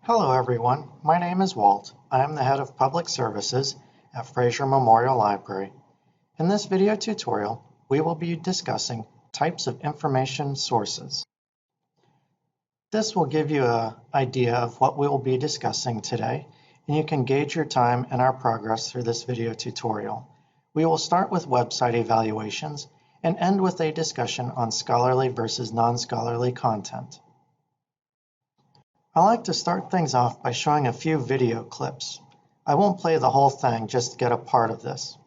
Hello everyone, my name is Walt. I am the head of Public Services at Fraser Memorial Library. In this video tutorial, we will be discussing types of information sources. This will give you an idea of what we will be discussing today, and you can gauge your time and our progress through this video tutorial. We will start with website evaluations and end with a discussion on scholarly versus non-scholarly content. I like to start things off by showing a few video clips. I won't play the whole thing, just to get a part of this.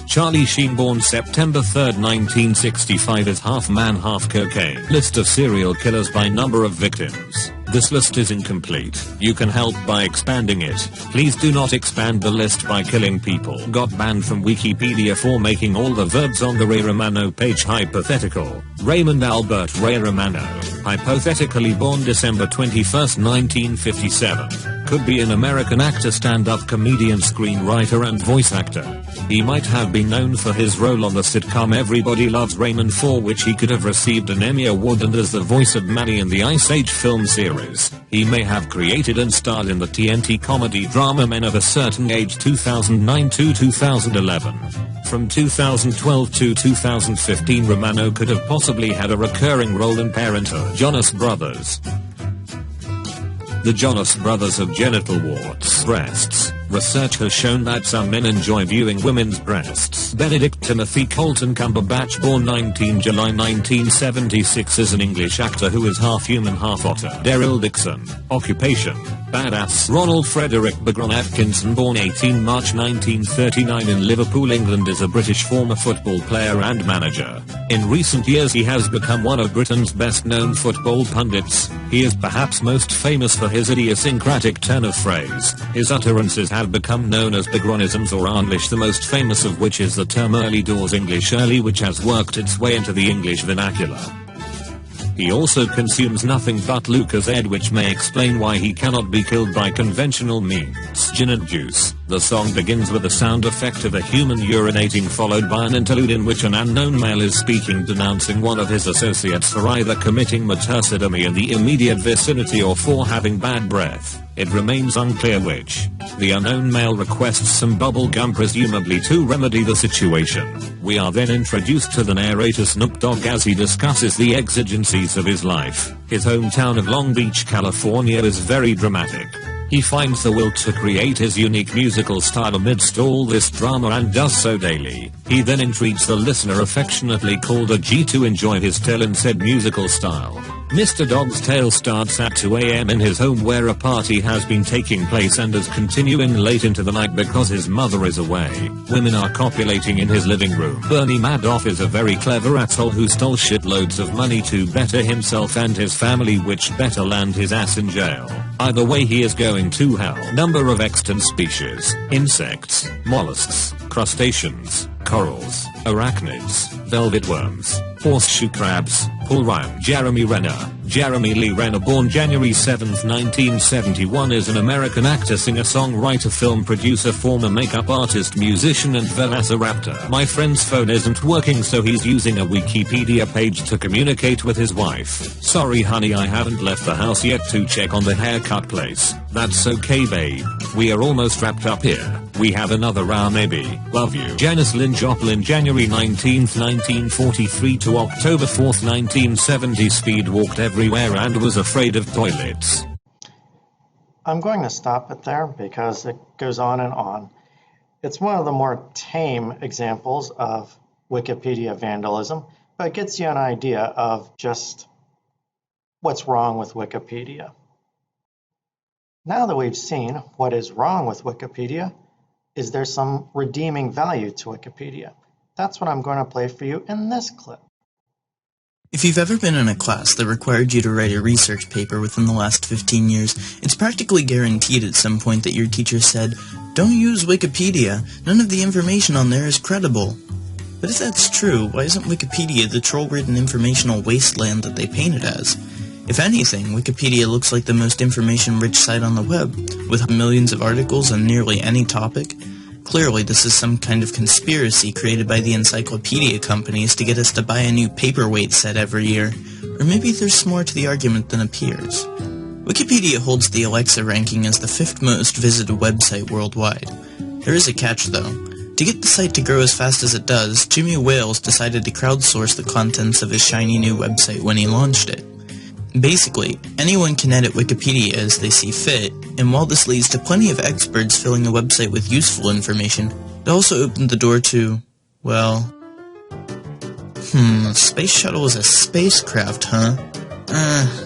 Charlie Sheen, born September 3, 1965, is half man, half cocaine. List of serial killers by number of victims. This list is incomplete. You can help by expanding it. Please do not expand the list by killing people. Got banned from Wikipedia for making all the verbs on the Ray Romano page hypothetical. Raymond Albert Ray Romano, hypothetically born December 21, 1957. Could be an American actor, stand-up comedian, screenwriter, and voice actor. He might have been known for his role on the sitcom Everybody Loves Raymond, for which he could have received an Emmy Award, and as the voice of Manny in the Ice Age film series. He may have created and starred in the TNT comedy drama Men of a Certain Age 2009 to 2011. From 2012 to 2015, Romano could have possibly had a recurring role in Parenthood. Jonas Brothers. The Jonas Brothers have genital warts, breasts. Research has shown that some men enjoy viewing women's breasts. Benedict Timothy Colton Cumberbatch, born 19 July 1976, is an English actor who is half human, half otter. Daryl Dixon, occupation, badass. Ronald Frederick Bagron Atkinson, born 18 March 1939 in Liverpool, England, is a British former football player and manager. In recent years he has become one of Britain's best-known football pundits. He is perhaps most famous for his idiosyncratic turn of phrase. His utterances have become known as Bagronisms or English, the most famous of which is the term early doors English, which has worked its way into the English vernacular. He also consumes nothing but Lucozade, which may explain why he cannot be killed by conventional means. Gin and Juice. The song begins with a sound effect of a human urinating, followed by an interlude in which an unknown male is speaking, denouncing one of his associates for either committing murder in the immediate vicinity or for having bad breath. It remains unclear which. The unknown male requests some bubble gum, presumably to remedy the situation. We are then introduced to the narrator Snoop Dogg as he discusses the exigencies of his life. His hometown of Long Beach, California is very dramatic. He finds the will to create his unique musical style amidst all this drama and does so daily. He then entreats the listener, affectionately called a G, to enjoy his tale in said musical style. Mr. Dogg's tale starts at 2 a.m. in his home, where a party has been taking place and is continuing late into the night because his mother is away. Women are copulating in his living room. Bernie Madoff is a very clever asshole who stole shitloads of money to better himself and his family, which better land his ass in jail. Either way, he is going to hell. Number of extant species: insects, mollusks, crustaceans, corals, arachnids, velvet worms, horseshoe crabs. Paul Ryan. Jeremy Renner. Jeremy Lee Renner, born January 7, 1971, is an American actor, singer, songwriter, film producer, former makeup artist, musician, and velociraptor. My friend's phone isn't working, so he's using a Wikipedia page to communicate with his wife. Sorry honey, I haven't left the house yet to check on the haircut place. That's okay babe. We are almost wrapped up here. We have another hour maybe. Love you. Janis Lynn Joplin, January 19, 1943 to October 4, 1970, speed walked everywhere and was afraid of toilets. I'm going to stop it there because it goes on and on. It's one of the more tame examples of Wikipedia vandalism, but it gets you an idea of just what's wrong with Wikipedia. Now that we've seen what is wrong with Wikipedia, is there some redeeming value to Wikipedia? That's what I'm going to play for you in this clip. If you've ever been in a class that required you to write a research paper within the last 15 years, it's practically guaranteed at some point that your teacher said, "Don't use Wikipedia, none of the information on there is credible." But if that's true, why isn't Wikipedia the troll-ridden informational wasteland that they paint it as? If anything, Wikipedia looks like the most information-rich site on the web, with millions of articles on nearly any topic. Clearly, this is some kind of conspiracy created by the encyclopedia companies to get us to buy a new paperweight set every year. Or maybe there's more to the argument than appears. Wikipedia Wikipedia holds the Alexa ranking as the 5th most visited website worldwide. There is a catch, though. To get the site to grow as fast as it does, Jimmy Wales decided to crowdsource the contents of his shiny new website when he launched it. Basically, anyone can edit Wikipedia as they see fit, and while this leads to plenty of experts filling a website with useful information, it also opened the door to, well... a space shuttle is a spacecraft, huh?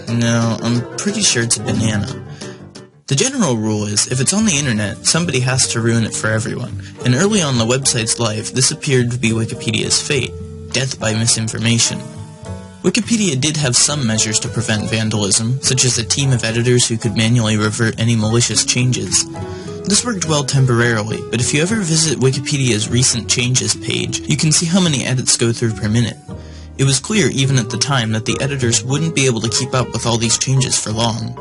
No, I'm pretty sure it's a banana. The general rule is, if it's on the internet, somebody has to ruin it for everyone, and early on in the website's life, this appeared to be Wikipedia's fate, death by misinformation. Wikipedia did have some measures to prevent vandalism, such as a team of editors who could manually revert any malicious changes. This worked well temporarily, but if you ever visit Wikipedia's recent changes page, you can see how many edits go through per minute. It was clear even at the time that the editors wouldn't be able to keep up with all these changes for long.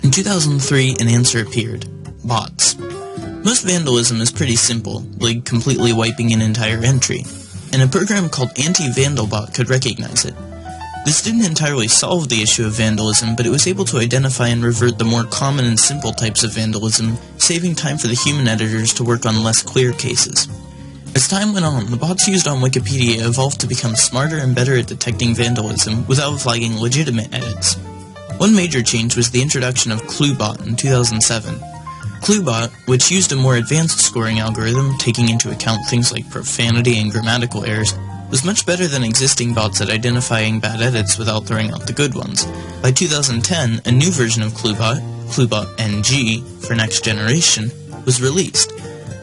In 2003, an answer appeared: bots. Most vandalism is pretty simple, like completely wiping an entire entry, and a program called Anti-Vandalbot could recognize it. This didn't entirely solve the issue of vandalism, but it was able to identify and revert the more common and simple types of vandalism, saving time for the human editors to work on less clear cases. As time went on, the bots used on Wikipedia evolved to become smarter and better at detecting vandalism without flagging legitimate edits. One major change was the introduction of ClueBot in 2007. ClueBot, which used a more advanced scoring algorithm taking into account things like profanity and grammatical errors, was much better than existing bots at identifying bad edits without throwing out the good ones. By 2010, a new version of ClueBot, ClueBot NG for Next Generation, was released.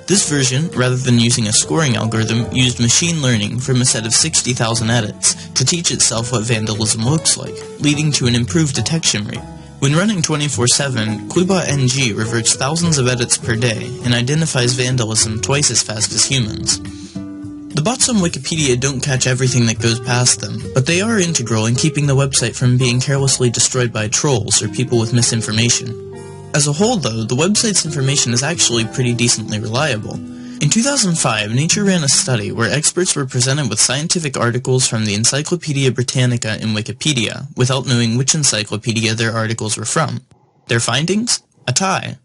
This version, rather than using a scoring algorithm, used machine learning from a set of 60,000 edits to teach itself what vandalism looks like, leading to an improved detection rate. When running 24/7, ClueBot NG reverts thousands of edits per day and identifies vandalism twice as fast as humans. The bots on Wikipedia don't catch everything that goes past them, but they are integral in keeping the website from being carelessly destroyed by trolls or people with misinformation. As a whole, though, the website's information is actually pretty decently reliable. In 2005, Nature ran a study where experts were presented with scientific articles from the Encyclopedia Britannica and Wikipedia, without knowing which encyclopedia their articles were from. Their findings? A tie.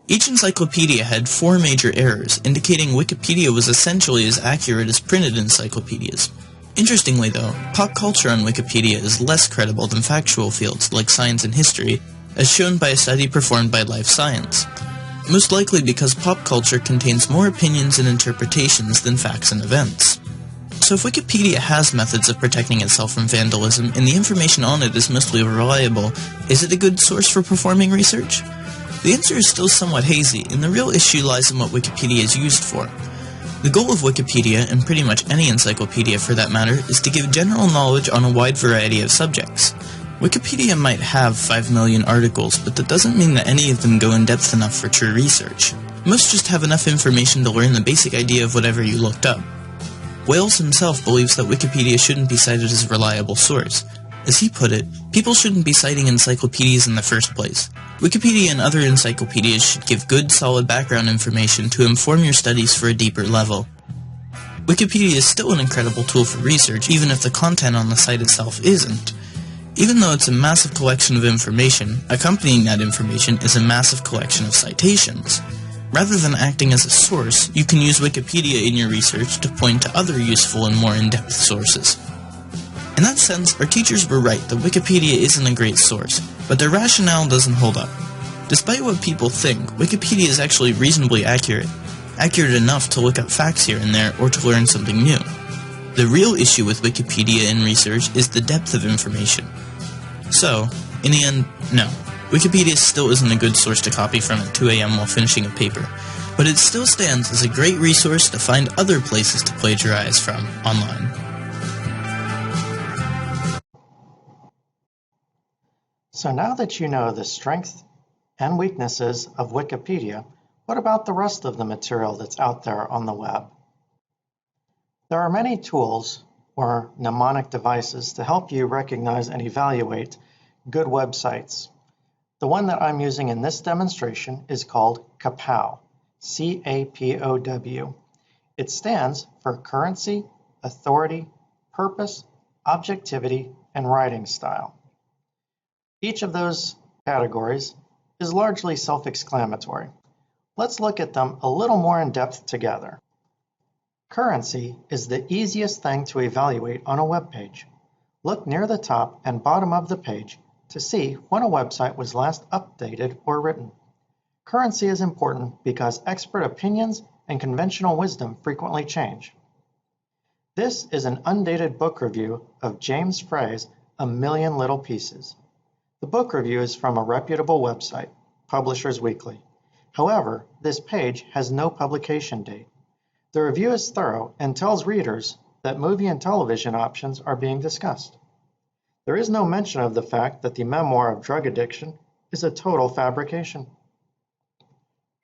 Each encyclopedia had 4 major errors, indicating Wikipedia was essentially as accurate as printed encyclopedias. Interestingly, though, pop culture on Wikipedia is less credible than factual fields like science and history, as shown by a study performed by Life Science. Most likely because pop culture contains more opinions and interpretations than facts and events. So if Wikipedia has methods of protecting itself from vandalism and the information on it is mostly reliable, is it a good source for performing research? The answer is still somewhat hazy, and the real issue lies in what Wikipedia is used for. The goal of Wikipedia, and pretty much any encyclopedia for that matter, is to give general knowledge on a wide variety of subjects. Wikipedia might have 5 million articles, but that doesn't mean that any of them go in depth enough for true research. Most just have enough information to learn the basic idea of whatever you looked up. Wales himself believes that Wikipedia shouldn't be cited as a reliable source. As he put it, people shouldn't be citing encyclopedias in the first place. Wikipedia and other encyclopedias should give good, solid background information to inform your studies for a deeper level. Wikipedia is still an incredible tool for research, even if the content on the site itself isn't. Even though it's a massive collection of information, accompanying that information is a massive collection of citations. Rather than acting as a source, you can use Wikipedia in your research to point to other useful and more in-depth sources. In that sense, our teachers were right that Wikipedia isn't a great source, but their rationale doesn't hold up. Despite what people think, Wikipedia is actually reasonably accurate enough to look up facts here and there or to learn something new. The real issue with Wikipedia in research is the depth of information. So, in the end, no. Wikipedia still isn't a good source to copy from at 2 a.m. while finishing a paper, but it still stands as a great resource to find other places to plagiarize from online. So now that you know the strengths and weaknesses of Wikipedia, what about the rest of the material that's out there on the web? There are many tools or mnemonic devices to help you recognize and evaluate good websites. The one that I'm using in this demonstration is called CAPOW, C-A-P-O-W. It stands for Currency, Authority, Purpose, Objectivity, and Writing Style. Each of those categories is largely self-explanatory. Let's look at them a little more in depth together. Currency is the easiest thing to evaluate on a web page. Look near the top and bottom of the page to see when a website was last updated or written. Currency is important because expert opinions and conventional wisdom frequently change. This is an undated book review of James Frey's A Million Little Pieces. The book review is from a reputable website, Publishers Weekly. However, this page has no publication date. The review is thorough and tells readers that movie and television options are being discussed. There is no mention of the fact that the memoir of drug addiction is a total fabrication.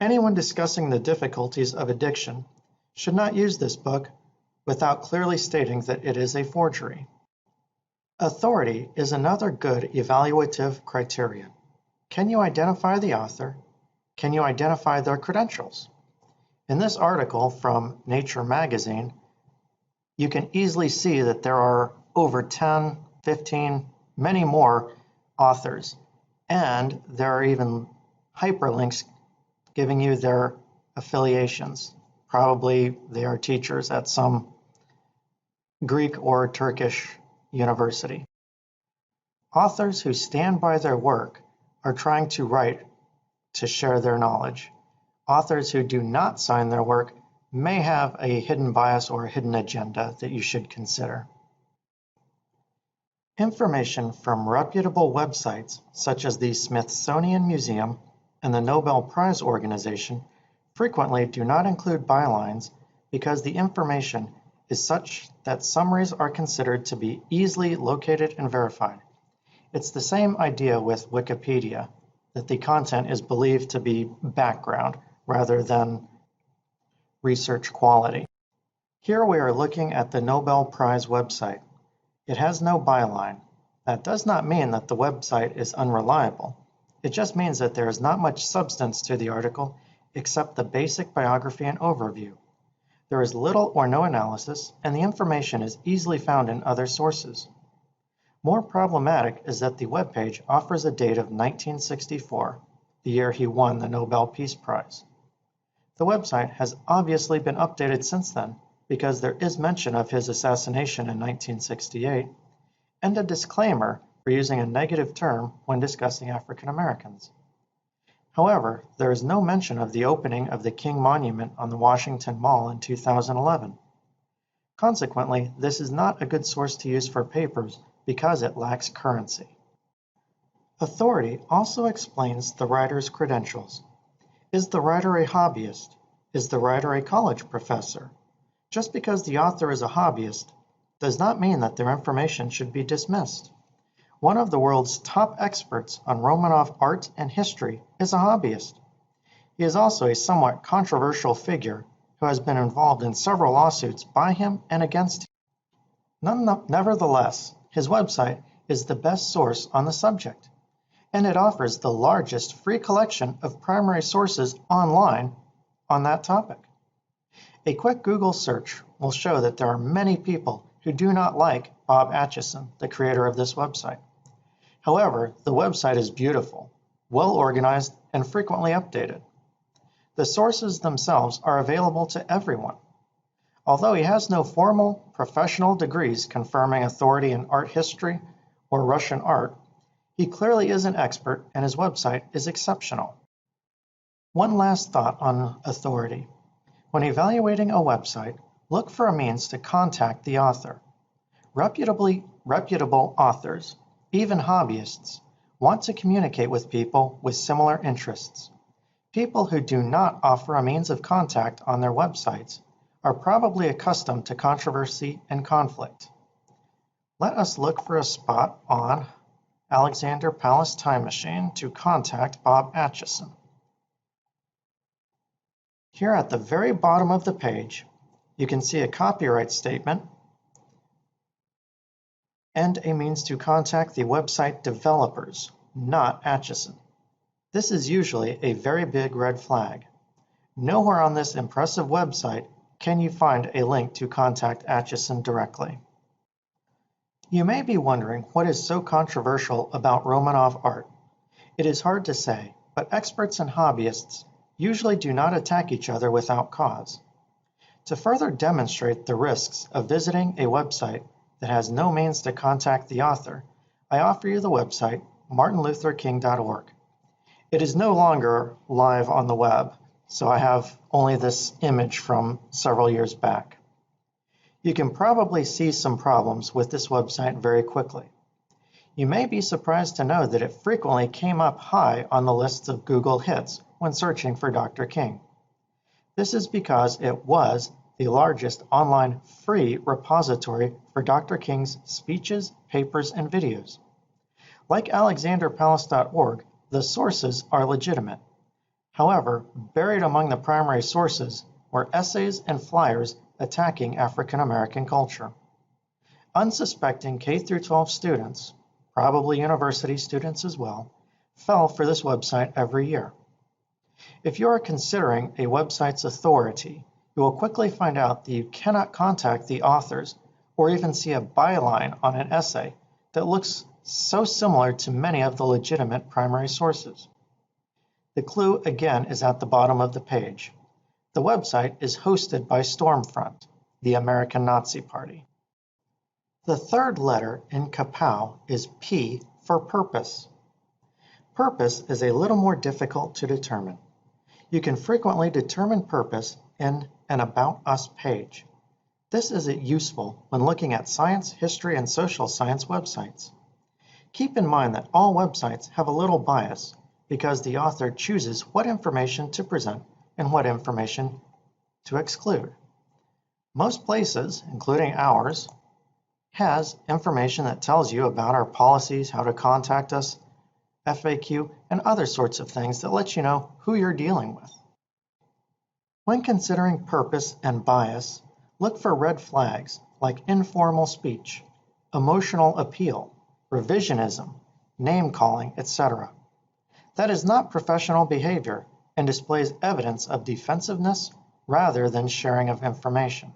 Anyone discussing the difficulties of addiction should not use this book without clearly stating that it is a forgery. Authority is another good evaluative criterion. Can you identify the author? Can you identify their credentials? In this article from Nature magazine, you can easily see that there are over 10, 15, many more authors, and there are even hyperlinks giving you their affiliations. Probably they are teachers at some Greek or Turkish university. Authors who stand by their work are trying to write to share their knowledge. Authors who do not sign their work may have a hidden bias or a hidden agenda that you should consider. Information from reputable websites such as the Smithsonian Museum and the Nobel Prize Organization frequently do not include bylines because the information is such that summaries are considered to be easily located and verified. It's the same idea with Wikipedia, that the content is believed to be background rather than research quality. Here we are looking at the Nobel Prize website. It has no byline. That does not mean that the website is unreliable. It just means that there is not much substance to the article except the basic biography and overview. There is little or no analysis, and the information is easily found in other sources. More problematic is that the webpage offers a date of 1964, the year he won the Nobel Peace Prize. The website has obviously been updated since then because there is mention of his assassination in 1968 and a disclaimer for using a negative term when discussing African Americans. However, there is no mention of the opening of the King Monument on the Washington Mall in 2011. Consequently, this is not a good source to use for papers because it lacks currency. Authority also explains the writer's credentials. Is the writer a hobbyist? Is the writer a college professor? Just because the author is a hobbyist does not mean that their information should be dismissed. One of the world's top experts on Romanov art and history is a hobbyist. He is also a somewhat controversial figure who has been involved in several lawsuits by him and against him. Nevertheless, his website is the best source on the subject, and it offers the largest free collection of primary sources online on that topic. A quick Google search will show that there are many people who do not like Bob Acheson, the creator of this website. However, the website is beautiful, well organized, and frequently updated. The sources themselves are available to everyone. Although he has no formal professional degrees confirming authority in art history or Russian art, he clearly is an expert and his website is exceptional. One last thought on authority. When evaluating a website, look for a means to contact the author. Reputable authors, even hobbyists, want to communicate with people with similar interests. People who do not offer a means of contact on their websites are probably accustomed to controversy and conflict. Let us look for a spot on Alexander Palace Time Machine to contact Bob Acheson. Here at the very bottom of the page, you can see a copyright statement and a means to contact the website developers, not Acheson. This is usually a very big red flag. Nowhere on this impressive website can you find a link to contact Acheson directly. You may be wondering what is so controversial about Romanov art. It is hard to say, but experts and hobbyists usually do not attack each other without cause. To further demonstrate the risks of visiting a website that has no means to contact the author, I offer you the website martinlutherking.org. It is no longer live on the web, so I have only this image from several years back. You can probably see some problems with this website very quickly. You may be surprised to know that it frequently came up high on the lists of Google hits when searching for Dr. King. This is because it was the largest online free repository for Dr. King's speeches, papers, and videos. Like alexanderpalace.org, the sources are legitimate. However, buried among the primary sources were essays and flyers attacking African American culture. Unsuspecting K-12 students, probably university students as well, fell for this website every year. If you are considering a website's authority, you will quickly find out that you cannot contact the authors or even see a byline on an essay that looks so similar to many of the legitimate primary sources. The clue again is at the bottom of the page. The website is hosted by Stormfront, the American Nazi Party. The third letter in KAPOW is P for purpose. Purpose is a little more difficult to determine. You can frequently determine purpose in an About Us page. This is useful when looking at science, history, and social science websites. Keep in mind that all websites have a little bias because the author chooses what information to present and what information to exclude. Most places, including ours, has information that tells you about our policies, how to contact us, FAQ, and other sorts of things that let you know who you're dealing with. When considering purpose and bias, look for red flags like informal speech, emotional appeal, revisionism, name-calling, etc. That is not professional behavior and displays evidence of defensiveness rather than sharing of information.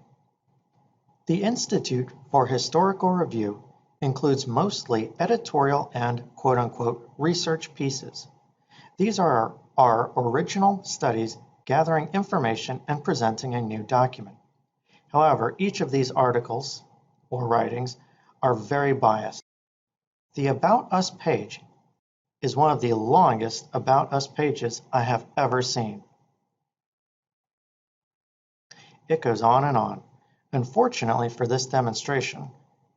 The Institute for Historical Review includes mostly editorial and quote-unquote research pieces. These are our original studies gathering information and presenting a new document. However, each of these articles or writings are very biased. The About Us page is one of the longest About Us pages I have ever seen. It goes on and on. Unfortunately for this demonstration,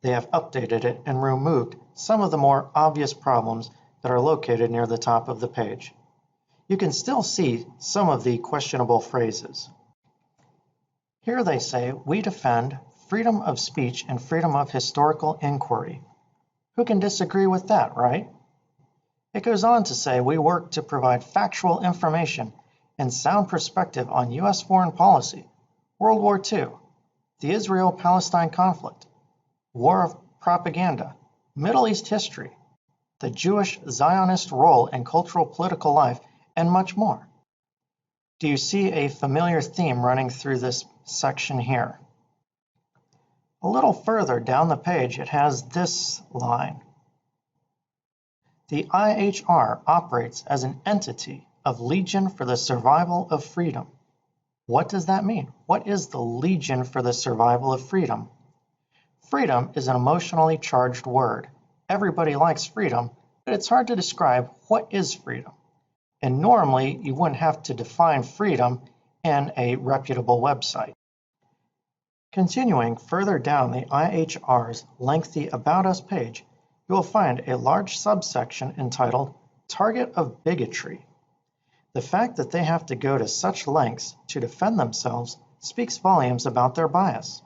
they have updated it and removed some of the more obvious problems that are located near the top of the page. You can still see some of the questionable phrases. Here they say, "We defend freedom of speech and freedom of historical inquiry." Who can disagree with that, right? It goes on to say, "We work to provide factual information and sound perspective on U.S. foreign policy, World War II, the Israel-Palestine conflict, war of propaganda, Middle East history, the Jewish Zionist role in cultural political life, and much more." Do you see a familiar theme running through this section here? A little further down the page, it has this line. "The IHR operates as an entity of Legion for the Survival of Freedom." What does that mean? What is the Legion for the Survival of Freedom? Freedom is an emotionally charged word. Everybody likes freedom, but it's hard to describe what is freedom. And normally, you wouldn't have to define freedom in a reputable website. Continuing further down the IHR's lengthy About Us page, you will find a large subsection entitled Target of Bigotry. The fact that they have to go to such lengths to defend themselves speaks volumes about their bias.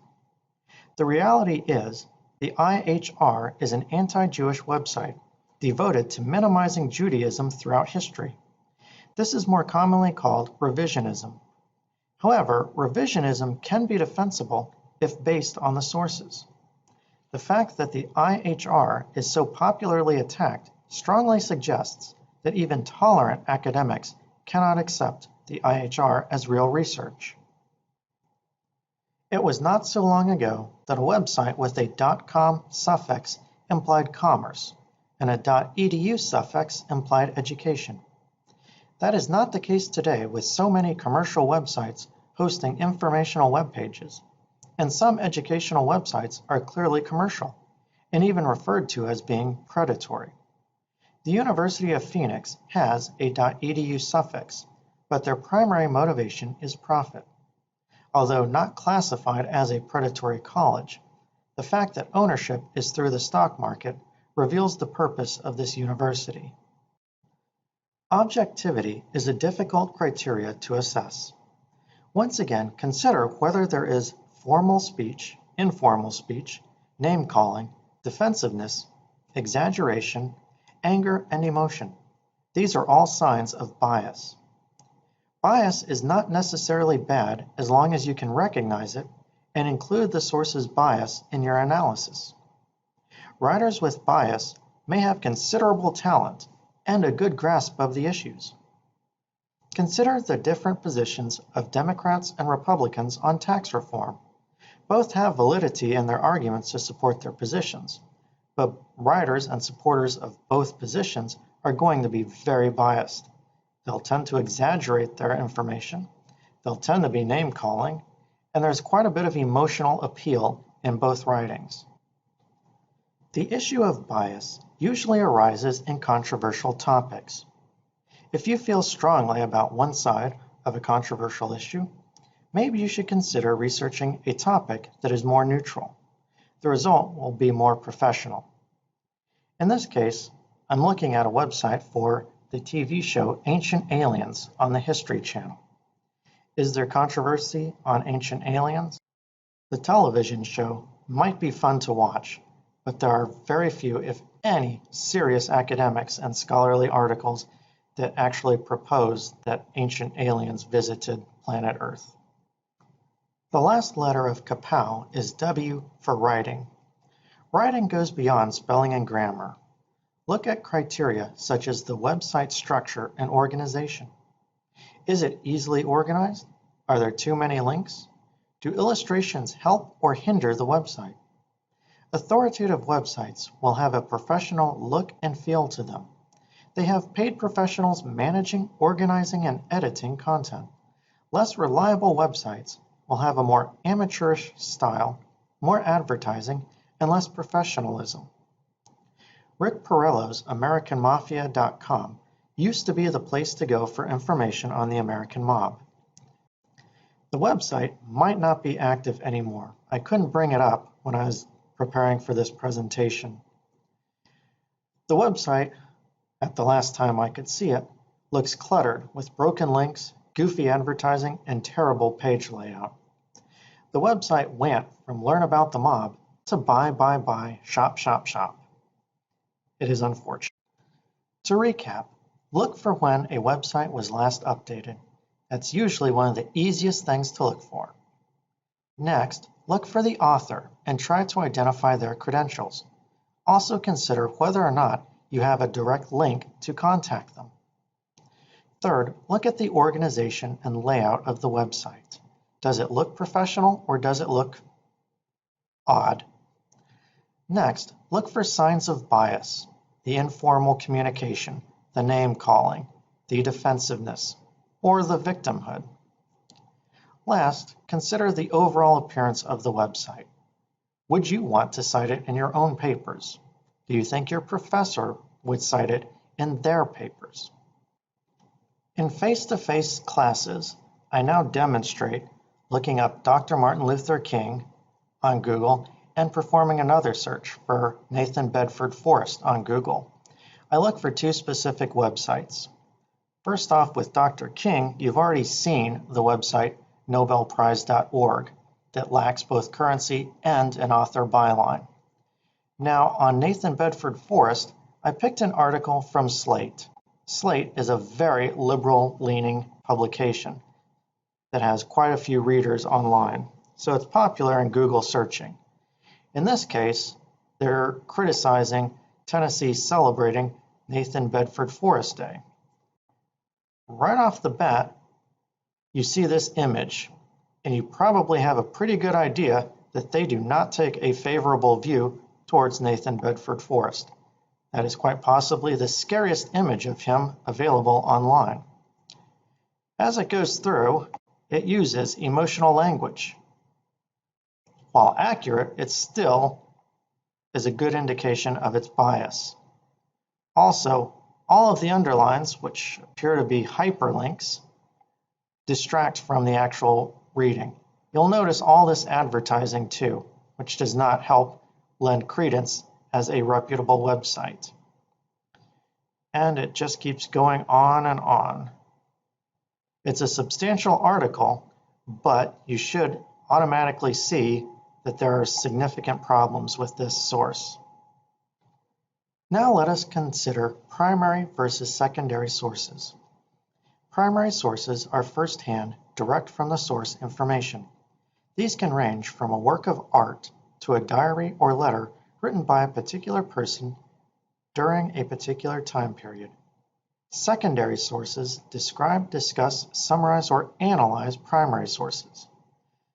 The reality is, the IHR is an anti-Jewish website devoted to minimizing Judaism throughout history. This is more commonly called revisionism. However, revisionism can be defensible if based on the sources. The fact that the IHR is so popularly attacked strongly suggests that even tolerant academics cannot accept the IHR as real research. It was not so long ago that a website with a .com suffix implied commerce, and a .edu suffix implied education. That is not the case today with so many commercial websites hosting informational web pages, and some educational websites are clearly commercial and even referred to as being predatory. The University of Phoenix has a .edu suffix, but their primary motivation is profit. Although not classified as a predatory college, the fact that ownership is through the stock market reveals the purpose of this university. Objectivity is a difficult criteria to assess. Once again, consider whether there is formal speech, informal speech, name-calling, defensiveness, exaggeration, anger, and emotion. These are all signs of bias. Bias is not necessarily bad as long as you can recognize it and include the source's bias in your analysis. Writers with bias may have considerable talent and a good grasp of the issues. Consider the different positions of Democrats and Republicans on tax reform. Both have validity in their arguments to support their positions, but writers and supporters of both positions are going to be very biased. They'll tend to exaggerate their information, they'll tend to be name-calling, and there's quite a bit of emotional appeal in both writings. The issue of bias usually arises in controversial topics. If you feel strongly about one side of a controversial issue, maybe you should consider researching a topic that is more neutral. The result will be more professional. In this case, I'm looking at a website for the TV show Ancient Aliens on the History Channel. Is there controversy on Ancient Aliens? The television show might be fun to watch, but there are very few, if any, serious academics and scholarly articles that actually propose that ancient aliens visited planet Earth. The last letter of Kapow is W for writing. Writing goes beyond spelling and grammar. Look at criteria such as the website structure and organization. Is it easily organized? Are there too many links? Do illustrations help or hinder the website? Authoritative websites will have a professional look and feel to them. They have paid professionals managing, organizing, and editing content. Less reliable websites will have a more amateurish style, more advertising, and less professionalism. Rick Porrello's AmericanMafia.com used to be the place to go for information on the American mob. The website might not be active anymore. I couldn't bring it up when I was preparing for this presentation. The website, at the last time I could see it, looks cluttered with broken links, goofy advertising, and terrible page layout. The website went from learn about the mob to buy, shop, shop, shop. It is unfortunate. To recap, look for when a website was last updated. That's usually one of the easiest things to look for. Next, look for the author and try to identify their credentials. Also consider whether or not you have a direct link to contact them. Third, look at the organization and layout of the website. Does it look professional or does it look odd? Next, look for signs of bias, the informal communication, the name-calling, the defensiveness, or the victimhood. Last, consider the overall appearance of the website. Would you want to cite it in your own papers? Do you think your professor would cite it in their papers? In face-to-face classes, I now demonstrate looking up Dr. Martin Luther King on Google and performing another search for Nathan Bedford Forrest on Google. I look for two specific websites. First off, with Dr. King, you've already seen the website nobelprize.org that lacks both currency and an author byline. Now, on Nathan Bedford Forrest, I picked an article from Slate. Slate is a very liberal-leaning publication that has quite a few readers online, so it's popular in Google searching. In this case, they're criticizing Tennessee celebrating Nathan Bedford Forrest Day. Right off the bat, you see this image, and you probably have a pretty good idea that they do not take a favorable view towards Nathan Bedford Forrest. That is quite possibly the scariest image of him available online. As it goes through, it uses emotional language. While accurate, it still is a good indication of its bias. Also, all of the underlines, which appear to be hyperlinks, distract from the actual reading. You'll notice all this advertising too, which does not help lend credence as a reputable website. And it just keeps going on and on. It's a substantial article, but you should automatically see that there are significant problems with this source. Now let us consider primary versus secondary sources. Primary sources are first-hand, direct from the source information. These can range from a work of art to a diary or letter written by a particular person during a particular time period. Secondary sources describe, discuss, summarize, or analyze primary sources.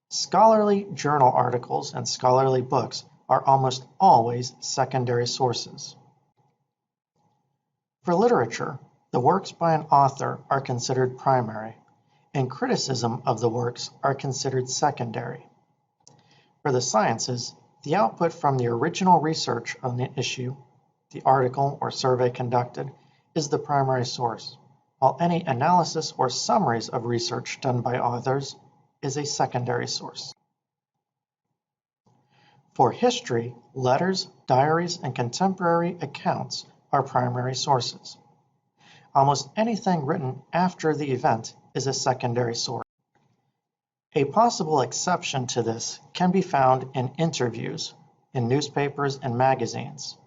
Scholarly journal articles and scholarly books are almost always secondary sources. For literature, the works by an author are considered primary, and criticism of the works are considered secondary. For the sciences, the output from the original research on the issue, the article or survey conducted, is the primary source, while any analysis or summaries of research done by authors is a secondary source. For history, letters, diaries, and contemporary accounts are primary sources. Almost anything written after the event is a secondary source. A possible exception to this can be found in interviews in newspapers and magazines.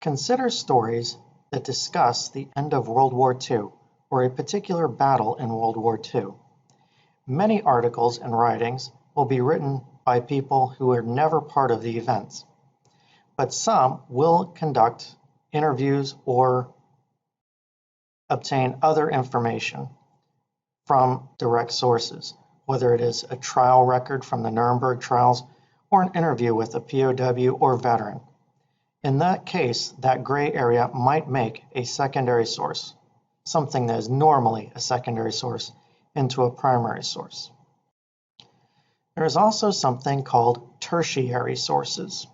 Consider stories that discuss the end of World War II or a particular battle in World War II. Many articles and writings will be written by people who were never part of the events, but some will conduct interviews or obtain other information from direct sources, whether it is a trial record from the Nuremberg trials or an interview with a POW or veteran. In that case, that gray area might make a secondary source, something that is normally a secondary source, into a primary source. There is also something called tertiary sources.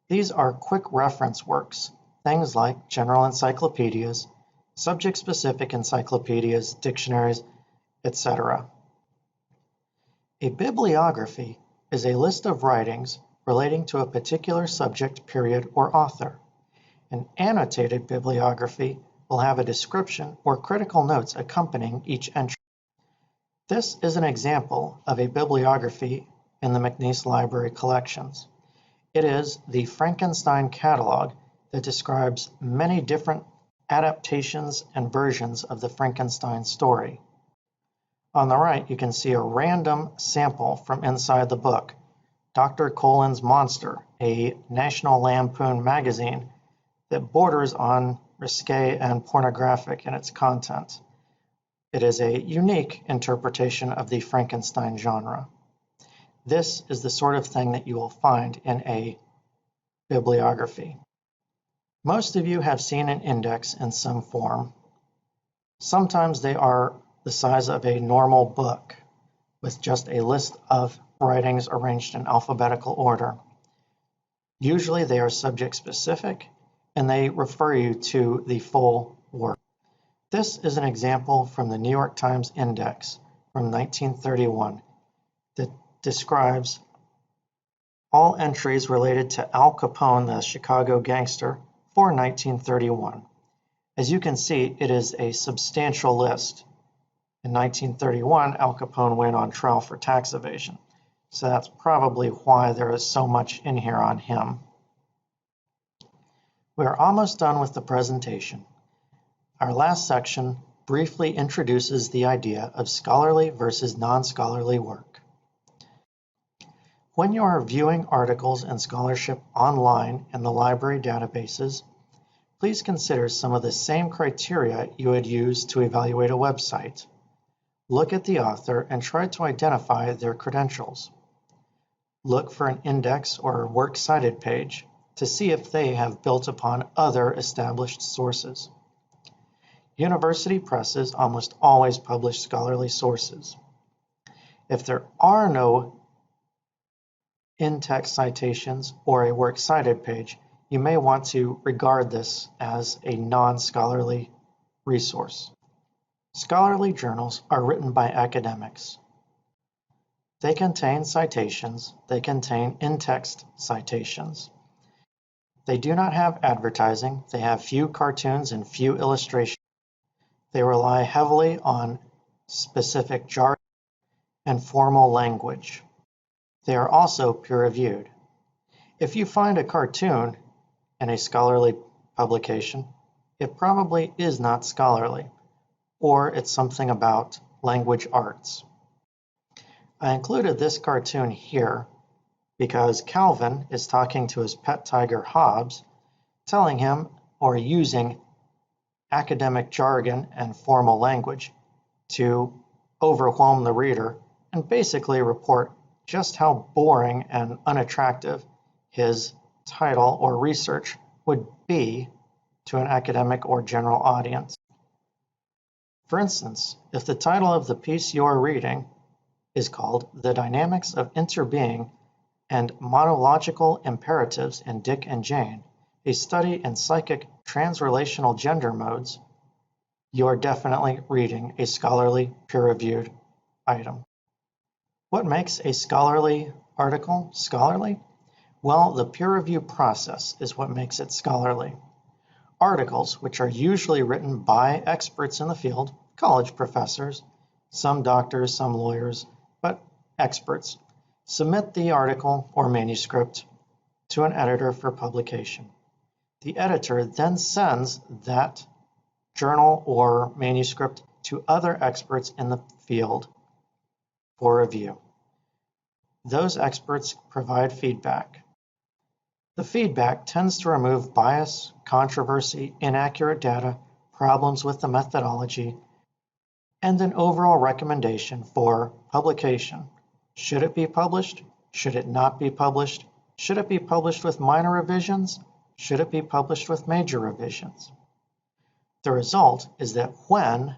These are quick reference works, things like general encyclopedias, subject-specific encyclopedias, dictionaries, etc. A bibliography is a list of writings relating to a particular subject, period, or author. An annotated bibliography will have a description or critical notes accompanying each entry. This is an example of a bibliography in the McNeese Library collections. It is the Frankenstein catalog that describes many different adaptations and versions of the Frankenstein story. On the right, you can see a random sample from inside the book, Dr. Colin's Monster, a National Lampoon magazine that borders on risque and pornographic in its content. It is a unique interpretation of the Frankenstein genre. This is the sort of thing that you will find in a bibliography. Most of you have seen an index in some form. Sometimes they are the size of a normal book, with just a list of writings arranged in alphabetical order. Usually they are subject specific, and they refer you to the full work. This is an example from the New York Times Index from 1931 that describes all entries related to Al Capone, the Chicago gangster, for 1931. As you can see, it is a substantial list. In 1931, Al Capone went on trial for tax evasion, so that's probably why there is so much in here on him. We are almost done with the presentation. Our last section briefly introduces the idea of scholarly versus non-scholarly work. When you are viewing articles and scholarship online in the library databases, please consider some of the same criteria you would use to evaluate a website. Look at the author and try to identify their credentials. Look for an index or works cited page. to see if they have built upon other established sources. University presses almost always publish scholarly sources. If there are no in-text citations or a works cited page, you may want to regard this as a non-scholarly resource. Scholarly journals are written by academics. They contain citations, they contain in-text citations. They do not have advertising, they have few cartoons and few illustrations. They rely heavily on specific jargon and formal language. They are also peer-reviewed. If you find a cartoon in a scholarly publication, it probably is not scholarly, or it's something about language arts. I included this cartoon here because Calvin is talking to his pet tiger Hobbes, telling him or using academic jargon and formal language to overwhelm the reader and basically report just how boring and unattractive his title or research would be to an academic or general audience. For instance, if the title of the piece you are reading is called The Dynamics of Interbeing and Monological Imperatives in Dick and Jane, a study in psychic transrelational gender modes, you are definitely reading a scholarly, peer-reviewed item. What makes a scholarly article scholarly? Well, the peer review process is what makes it scholarly. Articles, which are usually written by experts in the field, college professors, some doctors, some lawyers, but experts, submit the article or manuscript to an editor for publication. The editor then sends that journal or manuscript to other experts in the field for review. Those experts provide feedback. The feedback tends to remove bias, controversy, inaccurate data, problems with the methodology, and an overall recommendation for publication. Should it be published? Should it not be published? Should it be published with minor revisions? Should it be published with major revisions? The result is that when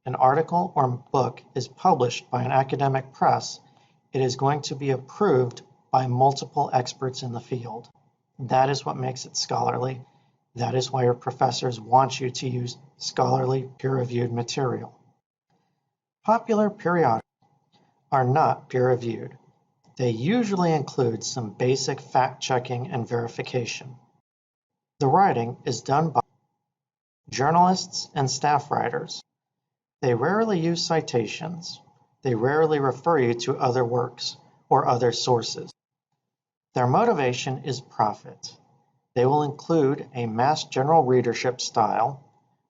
an article or book is published by an academic press, it is going to be approved by multiple experts in the field. That is what makes it scholarly. That is why your professors want you to use scholarly, peer-reviewed material. Popular periodicals are not peer-reviewed. They usually include some basic fact-checking and verification. The writing is done by journalists and staff writers. They rarely use citations. They rarely refer you to other works or other sources. Their motivation is profit. They will include a mass general readership style.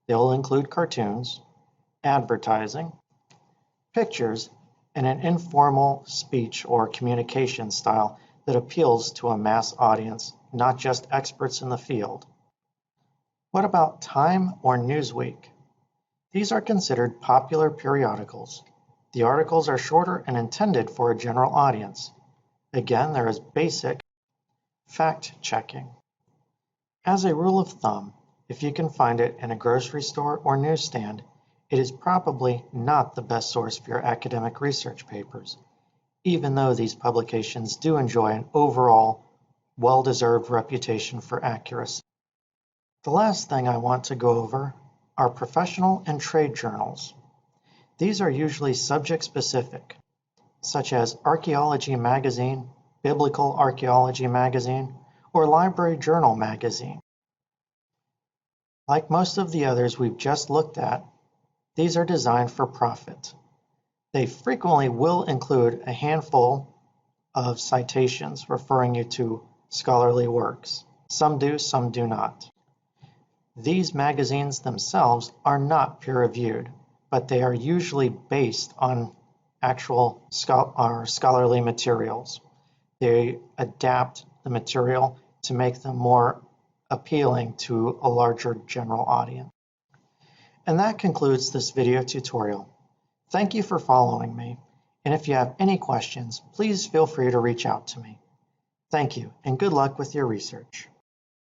They will include cartoons, advertising, pictures, and an informal speech or communication style that appeals to a mass audience, not just experts in the field. What about Time or Newsweek? These are considered popular periodicals. The articles are shorter and intended for a general audience. Again, there is basic fact-checking. As a rule of thumb, if you can find it in a grocery store or newsstand, it is probably not the best source for your academic research papers, even though these publications do enjoy an overall well-deserved reputation for accuracy. The last thing I want to go over are professional and trade journals. These are usually subject-specific, such as Archaeology Magazine, Biblical Archaeology Magazine, or Library Journal Magazine. Like most of the others we've just looked at, these are designed for profit. They frequently will include a handful of citations referring you to scholarly works. Some do, some do not. These magazines themselves are not peer-reviewed, but they are usually based on actual scholarly materials. They adapt the material to make them more appealing to a larger general audience. And that concludes this video tutorial. Thank you for following me, and if you have any questions, please feel free to reach out to me. Thank you, and good luck with your research.